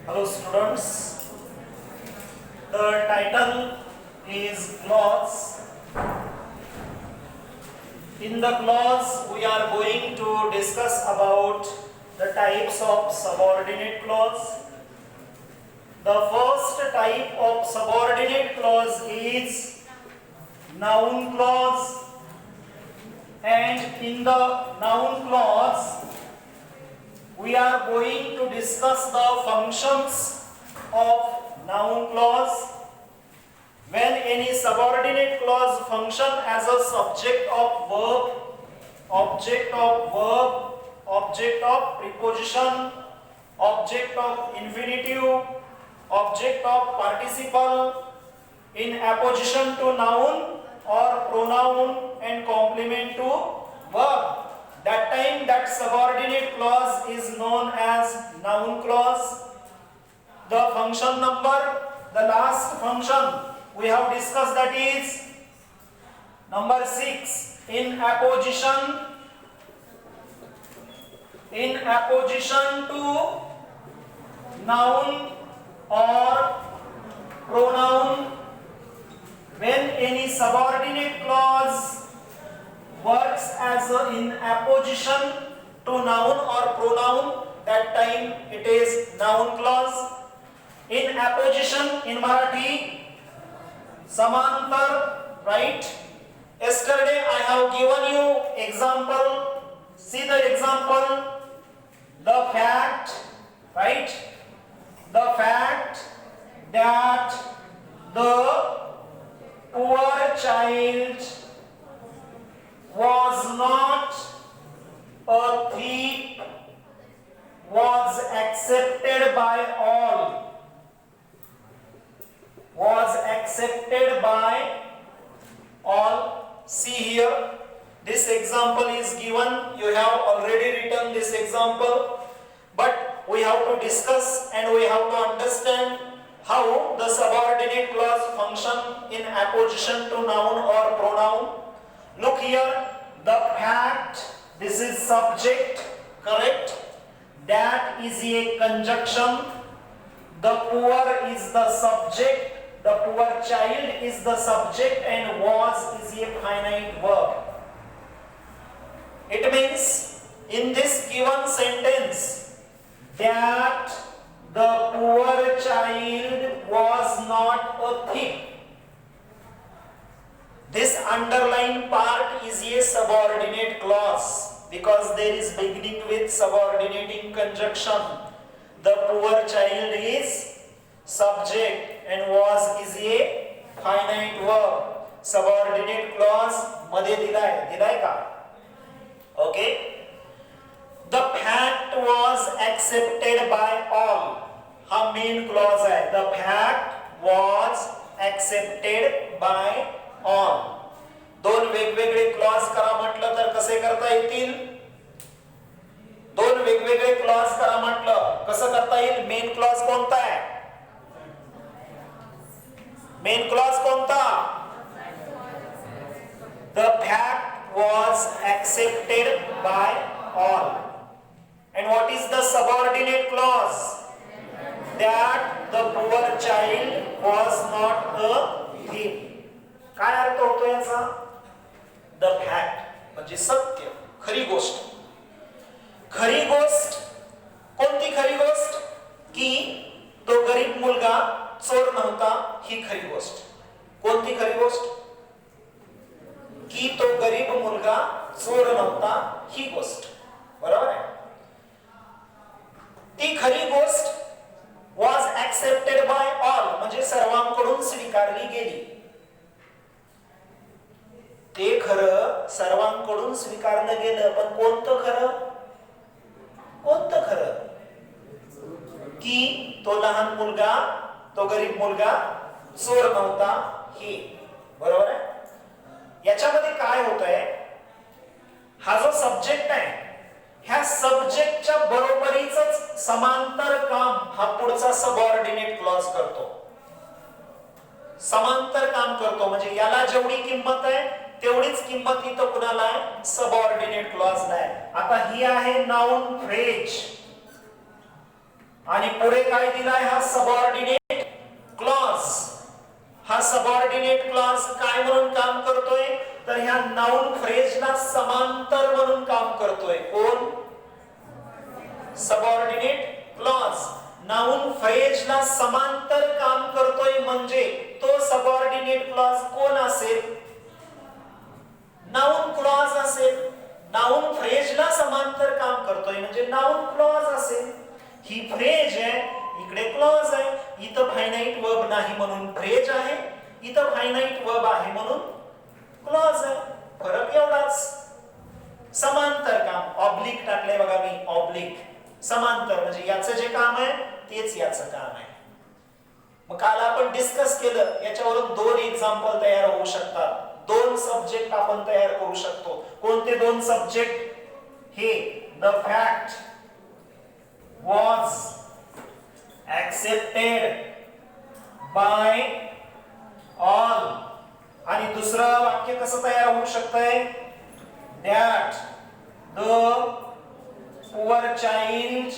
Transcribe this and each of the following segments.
Hello students, the title is clause. In the clause we are going to discuss about the types of subordinate clause. The first type of subordinate clause is noun clause, and in the noun clause we are going to discuss the functions of noun clause. When any subordinate clause function as a subject of verb, object of verb, object of preposition, object of infinitive, object of participle, in apposition to noun or pronoun and complement to verb, that time that subordinate clause is known as noun clause. The function number, the last function we have discussed, that is number 6, in apposition to noun or pronoun. When any subordinate clause works as in apposition to noun or pronoun, that time it is noun clause. In apposition in Marathi, samantar, right? Yesterday I have given you example. See the example. The fact, right? The fact that the poor child was not a thief was accepted by all. Was accepted by all. See here, this example is given. You have already written this example, but we have to discuss and we have to understand how the subordinate clause function in apposition to noun or pronoun. Look here, the fact, this is subject, correct? That is a conjunction. The poor is the subject, the poor child is the subject, and was is a finite verb. It means in this given sentence that the poor child was not a thief. This underlined part is a subordinate clause because there is beginning with subordinating conjunction. The poor child is subject and was is a finite verb. Subordinate clause मध्ये दिलाय का? Okay. The fact was accepted by all. हा main clause आहे. The fact was accepted by all. दोन वेगवेगळे clause करा म्हटलं तर कसे करता येतील? दोन वेगवेगळे क्लॉज करा म्हटलं कसं करता येईल? मेन क्लॉज कोणता आहे? मेन क्लॉज कोणता? The fact was accepted by all. And what is the subordinate clause? That the poor child was not a thief. काय अर्थ होतो याचा? The fact म्हणजे सत्य, खरी गोष्ट. खरी गोष्ट कोणती खरी गोष्ट? की तो गरीब मुलगा चोर नव्हता, ही खरी गोष्ट. कोणती खरी गोष्ट? की तो गरीब मुलगा चोर नव्हता, ही गोष्ट. बरोबर आहे? ती खरी गोष्ट was accepted by all म्हणजे सर्वांकडून स्वीकारली गेली. ते खरं सर्वांकडून स्वीकारलं गेलं, पण कोणतं खरं? कोणतं खरं? की तो लहान मुलगा, तो गरीब मुलगा चोर नव्हता, हे. बरोबर आहे? याच्यामध्ये काय होतंय? हा जो सब्जेक्ट आहे, ह्या सब्जेक्टच्या बरोबरीच समांतर काम हा पुढचा सबऑर्डिनेट क्लॉज करतो. समांतर काम करतो म्हणजे याला जेवढी किंमत आहे तेवढीच किंमत इथं कुणाला आहे? सबऑर्डिनेट क्लॉजला आहे. आता ही आहे नाउन फ्रेज. आणि पुढे काय दिलाय हा सबऑर्डिनेट क्लॉज. हा सबऑर्डिनेट क्लॉज काय म्हणून काम करतोय तर ह्या नाउन फ्रेजला समांतर म्हणून काम करतोय. कोण? सबऑर्डिनेट क्लॉज नाउन फ्रेजला समांतर काम करतोय. म्हणजे तो सबऑर्डिनेट क्लॉज कोण असेल? नाउन क्लॉज असेल. नाउन फ्रेजला समांतर काम करतोय म्हणजे नाउन क्लॉज असेल. ही फ्रेज आहे, इकडे क्लॉज आहे. इथं फायनाइट वर्ब नाही म्हणून फ्रेज आहे, इथं फायनाइट वर्ब आहे म्हणून क्लॉज आहे. फरक एवढाच. समांतर काम. ऑब्लिक टाकले बघा मी, ऑब्लिक. समांतर म्हणजे याचं जे काम आहे तेच याचं काम आहे. मग काल आपण डिस्कस केलं, याच्यावरून 2 एक्झाम्पल तयार होऊ शकतात. 2 सब्जेक्ट आपण तयार करू शकतो. कोणते 2 सब्जेक्ट? हे the fact was accepted by all. आणि दुसरं वाक्य कसं तयार होऊ शकतंय? that the poor child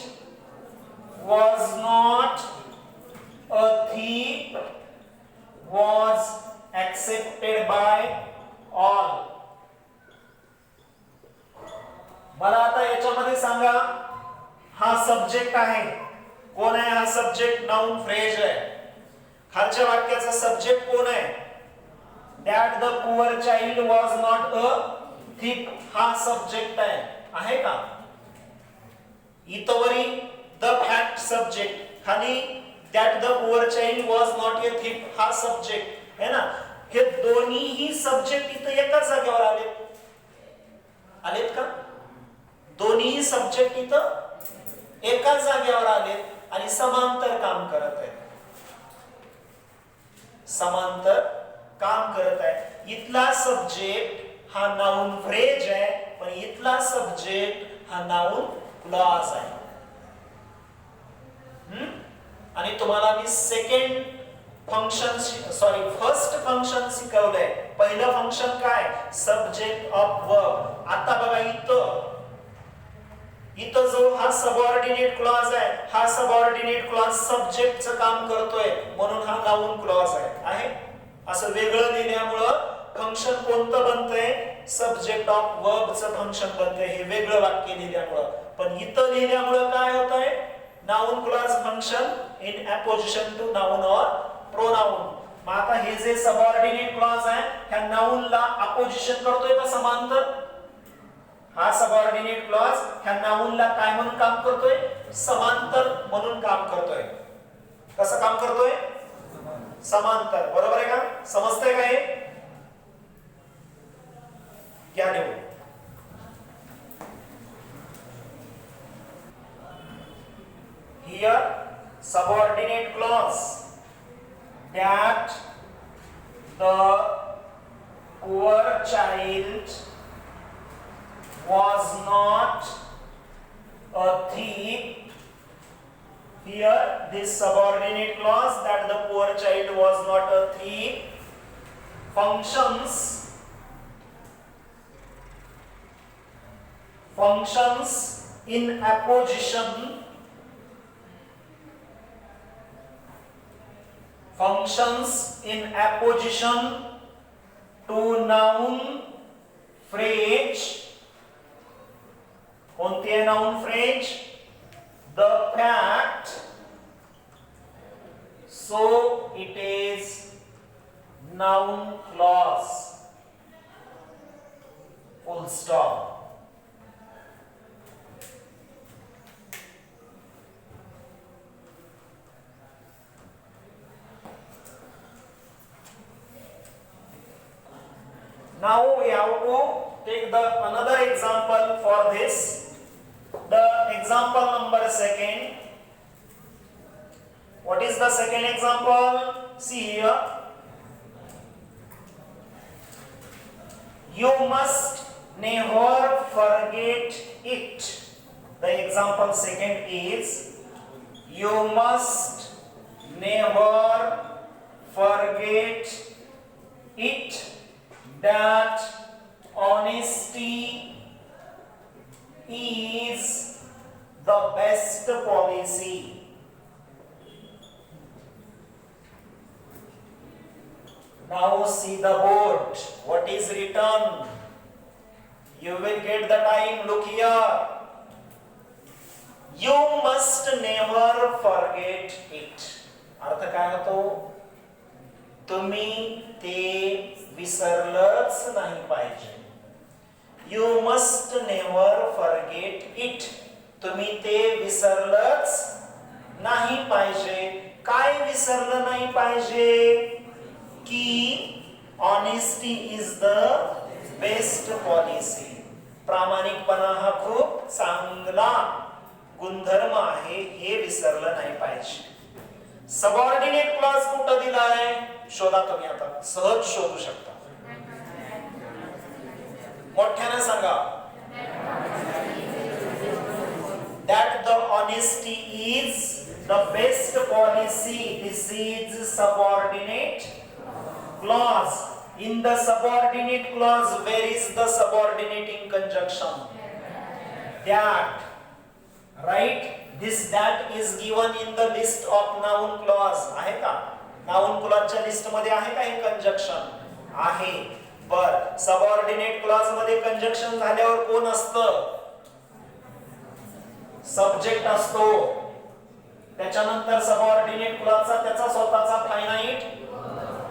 was not a thief was accepted by all. मला आता याच्यामध्ये सांगा, हा सब्जेक्ट आहे. कोण आहे हा सब्जेक्ट? नाउन फ्रेज आहे. खालच्या वाक्याचा सब्जेक्ट कोण आहे? that the poor child was not a thief. हा सब्जेक्ट आहे का? इथवरी the fact सब्जेक्ट, खाली that the poor child was not a thief हा सब्जेक्ट है ना. हे दोन्हीही सब्जेक्ट इथं एकाच जागेवर आलेत का? दोन्ही सब्जेक्ट इथं एकाच जागेवर आलेत आणि समांतर काम करत आहेत. समांतर काम करत आहे. इथला सब्जेक्ट हा नाउन फ्रेज आहे, पण इथला सब्जेक्ट हा नाउन क्लॉज आहे. आणि तुम्हाला मी फर्स्ट फंक्शन शिकवलंय. पहिलं फंक्शन काय? Subject of verb. आता बघा इथं जो हा सबऑर्डिनेट क्लॉज आहे, हा सबऑर्डिनेट क्लॉज सब्जेक्टचं काम करतोय म्हणून हा नाउन क्लॉज आहे. असं वेगळं लिहिल्यामुळं फंक्शन कोणतं बनतंय? सब्जेक्ट ऑफ वर्बचं फंक्शन बनतंय, हे वेगळं वाक्य लिहिल्यामुळं. पण इथं लिहिल्यामुळं काय होतंय? Noun clause function in apposition to noun और प्रोनाउन. मग आता हे जे सबऑर्डिनेट क्लॉज आहे ह्या नाउनला अपोजिशन करतोय का समांतर? हा सबऑर्डिनेट क्लॉज ह्या नाउनला काय म्हणून काम करतोय? समांतर म्हणून काम करतोय. कसं काम करतोय? समांतर. बरोबर आहे का? समजतंय का हे? घ्या लिहून. Here subordinate clause that the poor child was not a thief. Here this subordinate clause that the poor child was not a thief functions in apposition to noun phrase. कोणती आहे noun phrase? The fact. So it is noun clause. Full stop. Now we have to take another example for this. The example number 2. What is the second example? See here. You must never forget it. The example second is you must never forget it that honesty is the best policy. Now see the board. What is written? You will get the time. Look here. You must never forget it. अर्थ काय होतो? तुम्ही ते विसरलंच नाही पाहिजे. You must never forget it. तुम्ही ते विसरलंच नाही पाहिजे. काय विसरलं नाही पाहिजे? की honesty is the best policy. प्रामाणिकपणा हा खूप चांगला गुणधर्म आहे, हे विसरलं नाही पाहिजे. सबऑर्डिनेट क्लॉज कुठं दिलाय? शोधा तुम्ही, आता सहज शोधू शकता. मोठ्याने सांगा. That the honesty is the best policy. This is subordinate clause. In the subordinate clause, where is the subordinating conjunction? That. Right? This that is given in the list of noun clause. आहे का? noun clause च्या list मध्ये आहे का हे conjunction? आहे. बर, subordinate clause मध्ये कंजक्शन झाल्यावर कोण असतं? सब्जेक्ट असतो. त्याच्यानंतर सबऑर्डिनेट क्लॉजचा त्याचा स्वतःचा फायनाइट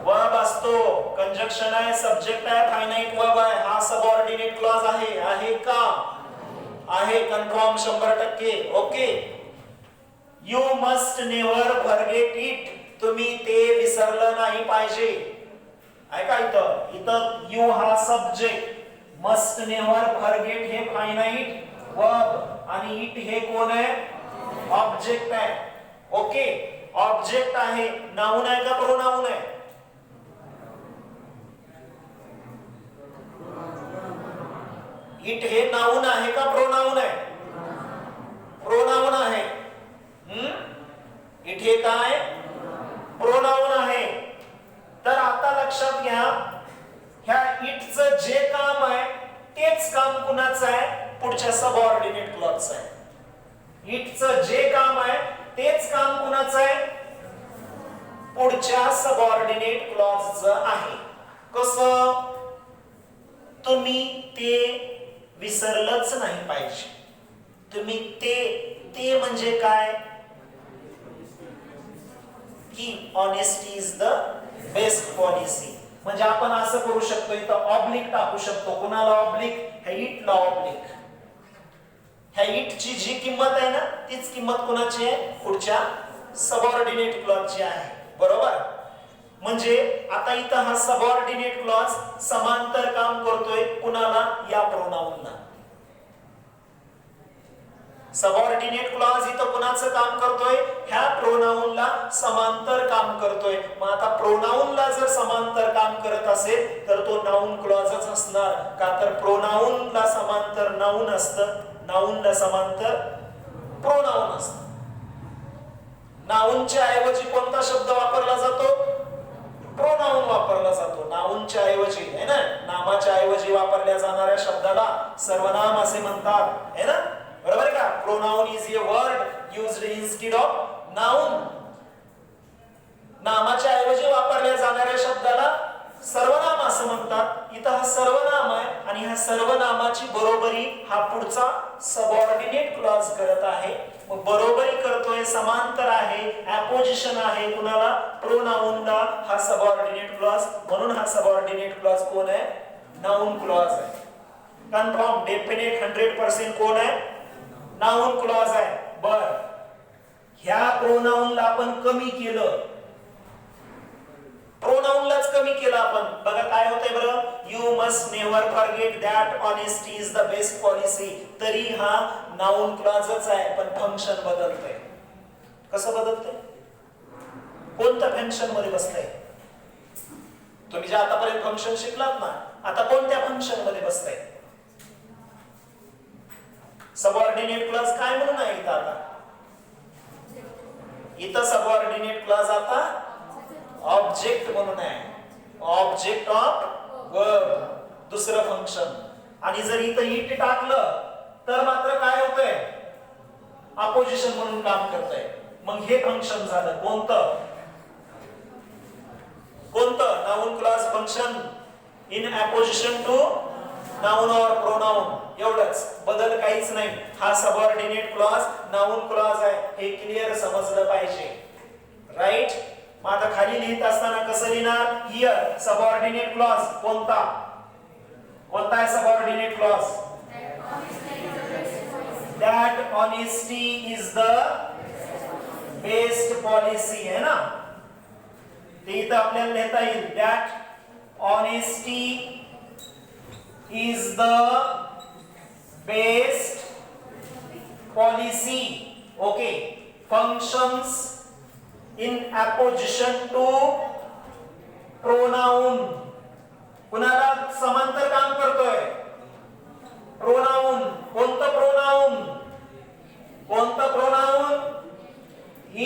वर्ब असतो. कंजक्शन आहे, सब्जेक्ट आहे, फायनाइट वर्ब आहे. हा सबऑर्डिनेट क्लॉज आहे. आहे का? आहे. Confirm 100%. Okay. You must never forget it. तुम्ही ते विसरलं नाही पाहिजे. आहे का? इथं यू हा सब्जेक्ट, मस्ट नेव्हर फॉरगेट हे फायनाइट वर्ब आणि इट हे कोण आहे? ऑब्जेक्ट आहे. ओके. ऑब्जेक्ट आहे. नाउन आहे का प्रोनाउन आहे? इट हे नाउन आहे का प्रोनाउन आहे? प्रोनाउन आहे. इट हे काय? प्रोनाउन आहे. तर आता लक्षात घ्या, ह्या इटचं जे काम आहे तेच काम कुणाचं आहे? पुढच्या सबऑर्डिनेट क्लॉजचं आहे. इटचं जे काम आहे तेच काम कुणाचं आहे? पुढच्या सबऑर्डिनेट क्लॉजचं आहे. कसं? तुम्ही ते विसरलंच नाही पाहिजे. तुम्ही ते म्हणजे काय? की honesty is the best policy. म्हणजे आपण असं करू शकतो, इथं ऑब्लिक टाकू शकतो. कुणाला ऑब्लिक? ह्या इटला ऑब्लिक. ह्या इटची जी किंमत आहे ना, तीच किंमत कुणाची आहे? पुढच्या सबऑर्डिनेट क्लॉजची आहे. बरोबर? म्हणजे आता इथं हा सबऑर्डिनेट क्लॉज समांतर काम करतोय कुणाला? या प्रोनाउनला. सबऑर्डिनेट क्लॉज इथं कुणाचं काम करतोय? ह्या प्रोनाउनला समांतर काम करतोय. मग आता प्रोनाउनला जर समांतर काम करत असेल तर तो नाउन क्लॉजच असणार. का तर प्रोनाउनला समांतर नाउन असतं, नाउनला समांतर प्रोनाउन असतं. नाउनच्या ऐवजी कोणता शब्द वापरला जातो? प्रोनाउन वापरला जातो. नाउनच्या ऐवजी, है ना, नामाच्या ऐवजी वापरल्या जाणाऱ्या शब्दाला सर्वनाम असे म्हणतात. है ना? बरोबर का? Pronoun is a word used instead of noun. नामाच्या ऐवजी वापरल्या जाणाऱ्या शब्दाला सर्वनाम असं म्हणतात. इथं हा सर्वनाम आहे आणि ह्या सर्वनामाची बरोबरी हा पुढचा सबऑर्डिनेट क्लॉज करत आहे. मग बरोबरी करतोय, समांतर आहे, अपोजिशन आहे कुणाला? प्रोनाउनला. हा सबऑर्डिनेट क्लॉज. म्हणून हा सबऑर्डिनेट क्लॉज कोण आहे? नाउन क्लॉज आहे. कन्फर्म, डेफिनेट, 100% कोण आहे? नाउन क्लॉज आहे. बर, ह्या प्रोनाउनला आपण कमी केलं, प्रोनाउनलाच कमी केलं आपण. बघा काय होतंय बरं? You must never forget that honesty is the best policy. तरी हा नाउन क्लॉजच आहे, पण फंक्शन बदलतंय. कसं बदलतंय? कोणत्या फंक्शन मध्ये बसतंय? तुम्ही जे आतापर्यंत फंक्शन शिकलात ना, आता कोणत्या फंक्शन मध्ये बसतंय? सबऑर्डिनेट क्लॉज काय म्हणून आहे इथं? आता इथं सबऑर्डिनेट क्लॉज आता ऑब्जेक्ट म्हणून आहे. ऑब्जेक्ट ऑफ वर्ब, दुसरं फंक्शन. आणि जर इथं इट टाकलं तर मात्र काय होतंय? अपोजिशन म्हणून काम करतंय. मग हे फंक्शन झालं कोणतं? कोणतं noun clause function in apposition to noun और प्रोनाउन, एवढंच, बदल काहीच नाही. हा सबऑर्डिनेट क्लॉज नाउन क्लॉज आहे, हे क्लिअर समजलं पाहिजे. राईट. मग आता खाली लिहित असताना कसं लिहिणार? हियर सबऑर्डिनेट क्लॉज कोणता आहे subordinate clause? That honesty is the best policy, है ना. ते इथं आपल्याला लिहिता येईल that honesty is the best policy. Okay. Functions in opposition to pronoun. कुणाला समांतर काम करतोय? प्रोनाउन. कोणतं pronoun?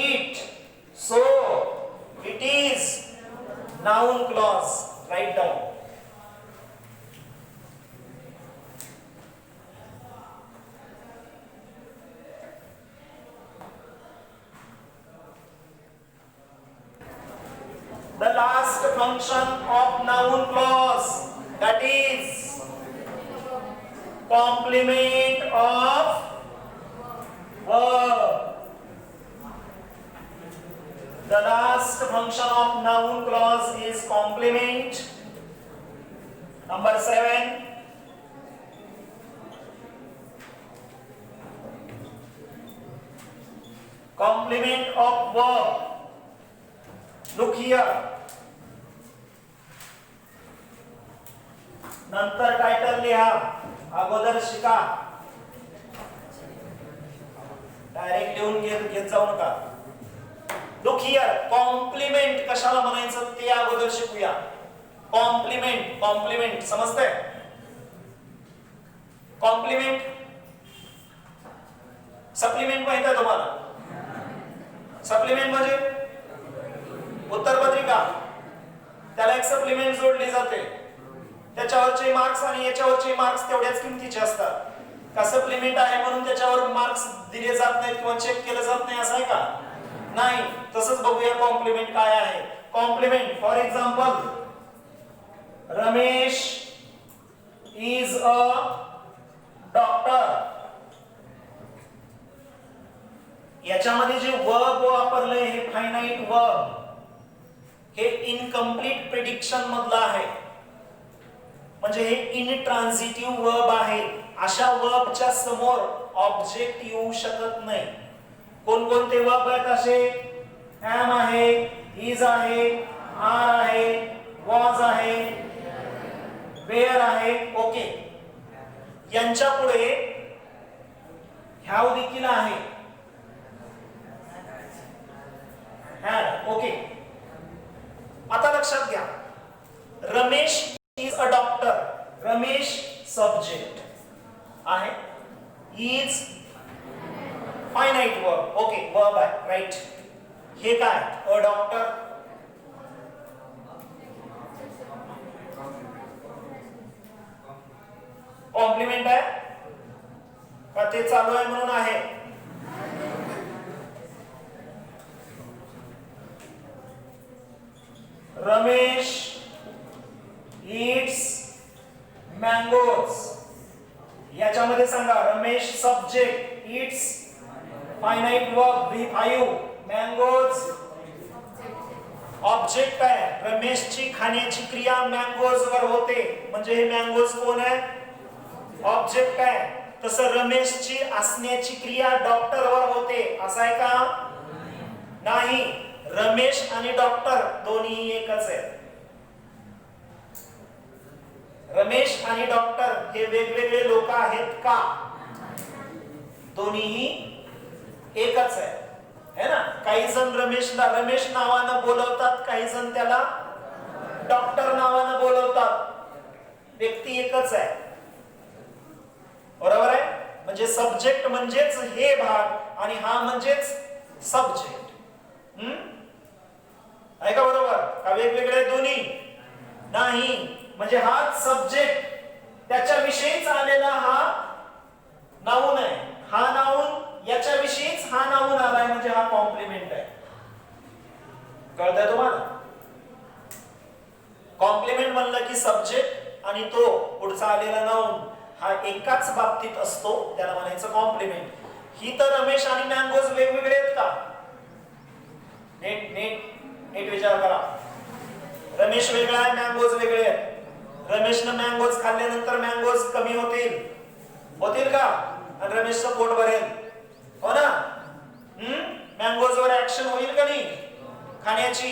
It. So it is noun clause. Write down. The last function of noun clause, that is complement of verb. The last function of noun clause is complement. Number 7. Complement of verb. Look here. नंतर title लिहा, अगोदर शिका. Direct लिहून घेत जाऊ नका. Look here. Complement कशाला म्हणायचं ते अगोदर शिकूया. कॉम्प्लिमेंट समजतंय? कॉम्प्लिमेंट. सप्लिमेंट माहित आहे तुम्हाला? सप्लिमेंट म्हणजे उत्तरपत्रिका, त्याला एक सप्लिमेंट जोडली जाते. त्याच्यावरचे मार्क्स आणि याच्यावरचे मार्क्स तेवढ्याच किमतीचे असतात. का सप्लिमेंट आहे म्हणून त्याच्यावर मार्क्स दिले जात नाहीत किंवा चेक केलं जात नाही असं आहे का? नाही. तसंच बघूया कॉम्प्लिमेंट काय आहे. Complement for example, Ramesh is a doctor. याच्यामध्ये जे वर्ब वापरलंय हे फायनाइट वर्ब, हे इनकम्प्लीट प्रिडिक्शन मधलं आहे. म्हणजे हे इनट्रान्झिटिव्ह वर्ब आहे. अशा वर्बच्या समोर ऑब्जेक्ट येऊ शकत नाही. कोणकोणते वर्ब आहेत असे? एम आहे, इज आहे, आर आहे, वॉज आहे, वेअर आहे. ओके. यांच्या पुढे हॅव देखील आहे. हॅड. ओके. आता लक्षात घ्या, Ramesh is a doctor. Ramesh subject आहे. Is finite verb. Okay, verb आहे. राईट. हे काय? A doctor. कॉम्प्लिमेंट आहे का ते चालू आहे म्हणून आहे? Ramesh eats mangoes. याच्यामध्ये सांगा, Ramesh subject, eats finite verb V5, mangoes object आहे. रमेशची खाण्याची क्रिया मँगोज वर होते, म्हणजे हे मँगोज कोण आहे? ऑब्जेक्ट आहे. तसं रमेशची असण्याची क्रिया डॉक्टर वर होते, असं आहे का? नाही. रमेश आणि डॉक्टर दोन्ही एकच आहे. रमेश आणि डॉक्टर हे वेगवेगळे लोक आहेत का? दोन्हीही एकच आहे, है ना. काही जण रमेशला रमेश नावानं बोलवतात, काही जण त्याला डॉक्टर नावानं बोलवतात. व्यक्ती एकच आहे. बरोबर आहे. म्हणजे सब्जेक्ट म्हणजेच हे भाग आणि हा म्हणजेच सब्जेक्ट. आहे का? बरोबर का? वेगवेगळे दोन्ही नाही. म्हणजे हा सब्जेक्ट, त्याच्याविषयीच आलेला हा नाउन आहे. हा नाउन याच्याविषयीच हा नाउन आलाय, म्हणजे हा कॉम्प्लिमेंट आहे. कळतंय तुम्हाला? कॉम्प्लिमेंट म्हणलं की सब्जेक्ट आणि तो पुढचा आलेला नाउन हा एकाच बाबतीत असतो, त्याला म्हणायचं कॉम्प्लिमेंट. ही तर रमेश आणि मँगोज वेगवेगळे आहेत का? नीट नीट नीट विचार करा. रमेश वेगळा आहे, मँगोज वेगळे आहेत. रमेशनं मँगोज खाल्ल्यानंतर मँगोज कमी होतील का? आणि रमेशचं पोट भरेल, हो ना? मँगोजवर ऍक्शन होईल का नाही खाण्याची?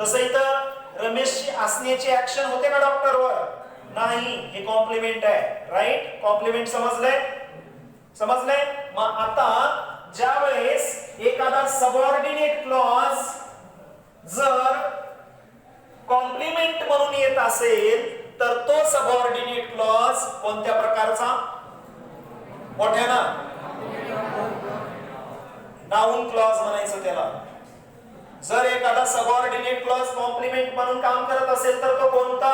तसं इथं रमेशची असण्याची ऍक्शन होते का डॉक्टरवर? नाही. हे कॉम्प्लिमेंट आहे. राईट? कॉम्प्लिमेंट समजलंय? मग आता ज्या वेळेस एखादा सबऑर्डिनेट क्लॉज जर कॉम्प्लिमेंट म्हणून येत असेल तर तो सबऑर्डिनेट क्लॉज कोणत्या प्रकारचा? मोठ्यानं नाउन क्लॉज म्हणायचं त्याला. जर एखादा सबऑर्डिनेट क्लॉज कॉम्प्लिमेंट म्हणून काम करत असेल तर तो कोणता?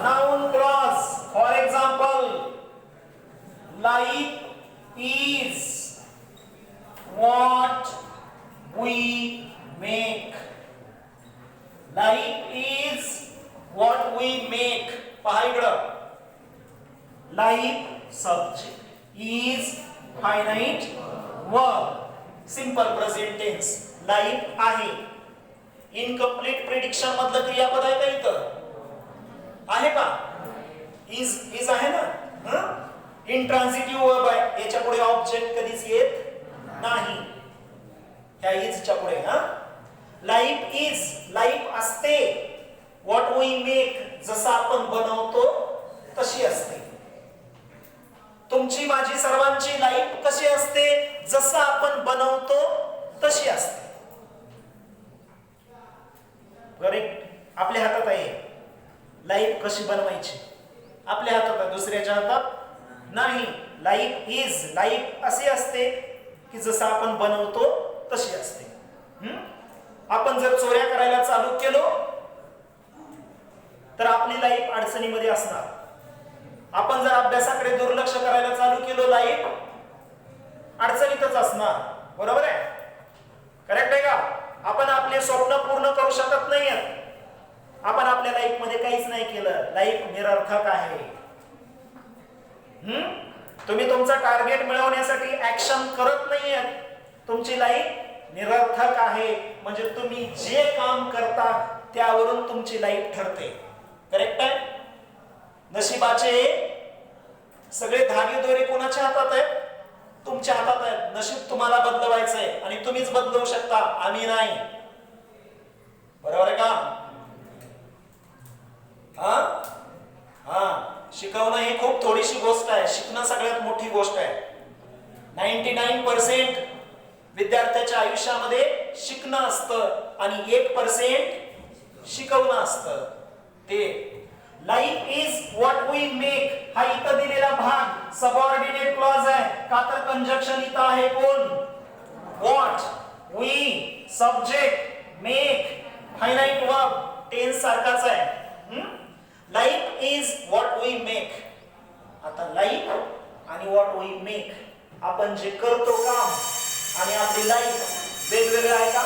Noun clause. For example, life is what we make. Life is what we make. पहा इकडं, life subject, is finite verb, simple present tense. Life आहे. इनकम्प्लीट प्रिडिक्शन मधलं क्रियापद आहे का इथं? आहे का? इज आहे ना? इंट्रान्सिटिव्ह वर्ब आहे. याच्या पुढे ऑब्जेक्ट कधीच येत नाही ह्या इजच्या पुढे. लाईफ इज, लाईफ असते. व्हॉट वी मेक, जसं आपण बनवतो तशी असते. तुमची माझी सर्वांची लाईफ कशी असते? जसं आपण बनवतो तशी असते. करेक्ट? आपल्या हातात आहे लाईफ कशी बनवायची. आपल्या हातात आहे, दुसऱ्याच्या हातात नाही. लाईफ इज, लाईफ अशी असते की जसं आपण बनवतो तशी असते. आपण जर चोऱ्या करायला चालू केलो तर आपली लाईफ अडचणीमध्ये असणार. आपण जर अभ्यासाकडे दुर्लक्ष करायला चालू केलो, लाईफ अडचणीतच असणार. बरोबर आहे? करेक्ट आहे का? आपण आपले स्वप्न पूर्ण करू शकत नाहीयेत. आपण आपल्या लाईफ मध्ये काहीच नाही केलं, लाईफ निरर्थक आहे. तुम्ही तुमचा टार्गेट मिळवण्यासाठी ऍक्शन करत नाहीयेत, तुमची लाईफ निरर्थक आहे. म्हणजे तुम्ही जे काम करता त्यावरून तुमची लाईफ ठरते. करेक्ट आहे? नशिबाचे सगळे धागेदोरे कोणाच्या हातात आहेत? तुमच्या हातात आहेत. नशीब तुम्हाला बदलवायचंय आणि तुम्हीच बदलवू शकता, आम्ही नाही. बरोबर आहे का? शिकवणं ही खूप थोडीशी गोष्ट आहे, शिकणं सगळ्यात मोठी गोष्ट आहे. 99% विद्यार्थ्याच्या आयुष्यामध्ये शिकणं असतं आणि 1% शिकवणं असतं. ते life is what we make हा इथं दिलेला भाग सबऑर्डिनेट क्लॉज आहे. का तर कंजक्शन इथं आहे कोण? What, we, subject, make, finite verb, tense सारखाच आहे. Life is what we make. आता लाईफ आणि व्हॉट वी मेक, आपण जे करतो काम आणि आपली लाईफ वेगवेगळं आहे का?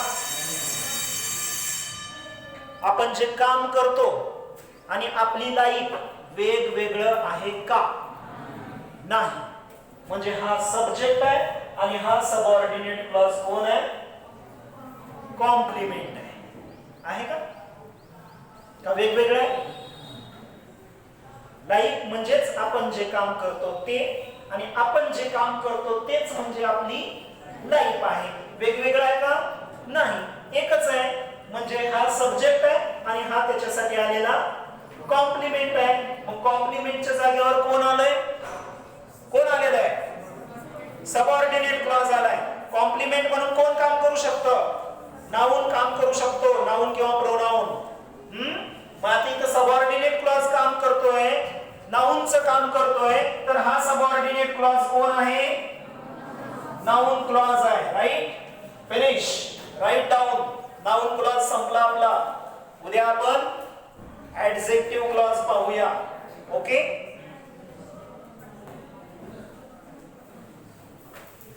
आपण जे काम करतो आणि आपली लाईफ वेगवेगळं आहे का? नाही. म्हणजे हा सब्जेक्ट आहे आणि हा सबऑर्डिनेट क्लॉज कोण आहे? कॉम्प्लिमेंट आहे का? का वेगवेगळं आहे? लाईफ म्हणजेच आपण जे काम करतो ते आणि आपण जे काम करतो तेच म्हणजे आपली लाईफ आहे. वेगवेगळं आहे का? नाही, एकच आहे. म्हणजे हा सब्जेक्ट आहे आणि हा त्याच्यासाठी आलेला कॉम्प्लिमेंट आहे. मग कॉम्प्लिमेंटच्या जागेवर कोण आलंय? कोण आलेलं आहे? सबऑर्डिनेट क्लॉज आलाय. कॉम्प्लिमेंट म्हणून कोण काम करू शकतं? नाउन काम करू शकतो, नाउन किंवा प्रोनाउन. मग आता इथं सबऑर्डिनेट क्लॉज काम करतोय, नाउनचं काम करतोय, तर हा सबऑर्डिनेट क्लॉज कोण आहे? नाउन क्लॉज आहे. Right? Finish. Right down. Noun clause संपला आपला. उद्या आपण ऍडजेक्टिव्ह क्लॉज पाहूया. ओके?